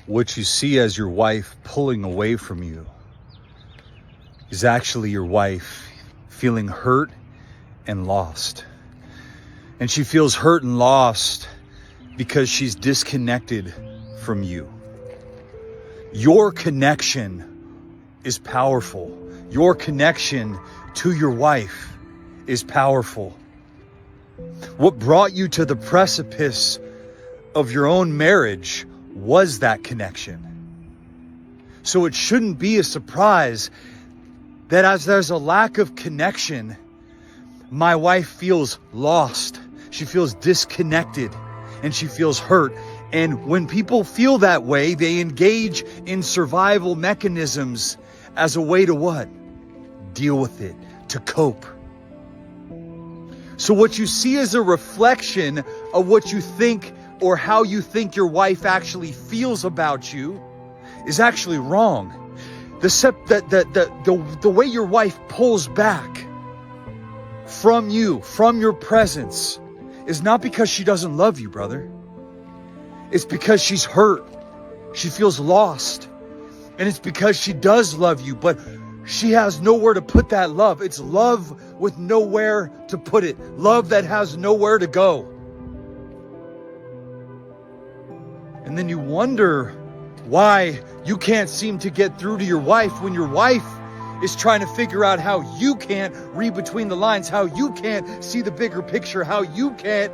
What you see as your wife pulling away from you is actually your wife feeling hurt and lost. And she feels hurt and lost because she's disconnected from you. Your connection is powerful. Your connection to your wife is powerful. What brought you to the precipice of your own marriage was that connection. So it shouldn't be a surprise that as there's a lack of connection, my wife feels lost. She feels disconnected and she feels hurt. And when people feel that way, they engage in survival mechanisms as a way to what? Deal with it, to cope. So what you see is a reflection of what you think or how you think your wife actually feels about you is actually wrong. The way your wife pulls back from you, from your presence, is not because she doesn't love you, brother. It's because she's hurt. She feels lost. And it's because she does love you, but she has nowhere to put that love. It's love with nowhere to put it. Love that has nowhere to go. And then you wonder why you can't seem to get through to your wife when your wife is trying to figure out how you can't read between the lines, how you can't see the bigger picture, how you can't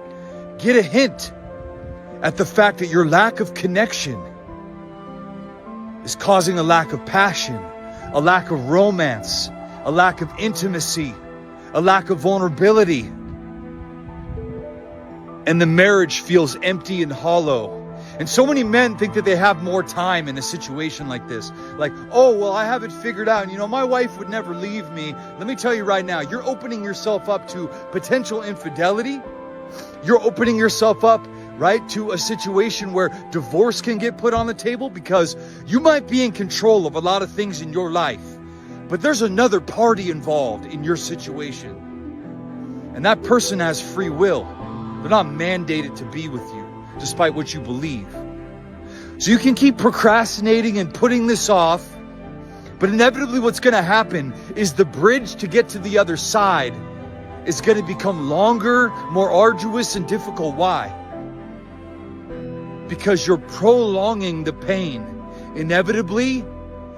get a hint at the fact that your lack of connection is causing a lack of passion, a lack of romance, a lack of intimacy, a lack of vulnerability. And the marriage feels empty and hollow. And so many men think that they have more time in a situation like this. Like, oh, well, I have it figured out. You know, my wife would never leave me. Let me tell you right now, you're opening yourself up to potential infidelity. You're opening yourself up, right, to a situation where divorce can get put on the table because you might be in control of a lot of things in your life, but there's another party involved in your situation. And that person has free will. They're not mandated to be with you, despite what you believe. So you can keep procrastinating and putting this off, but inevitably what's going to happen is the bridge to get to the other side is going to become longer, more arduous, and difficult. Why? Because you're prolonging the pain. Inevitably,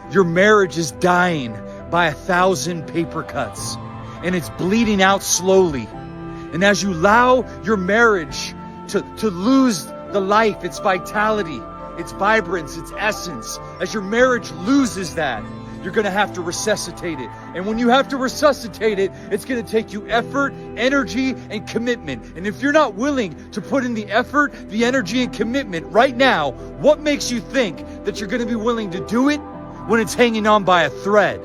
your marriage is dying by 1,000 paper cuts, and it's bleeding out slowly. And as you allow your marriage to lose the life, its vitality, its vibrance, its essence, as your marriage loses that, you're going to have to resuscitate it. And when you have to resuscitate it, it's going to take you effort, energy, and commitment. And if you're not willing to put in the effort, the energy, and commitment right now, what makes you think that you're going to be willing to do it when it's hanging on by a thread?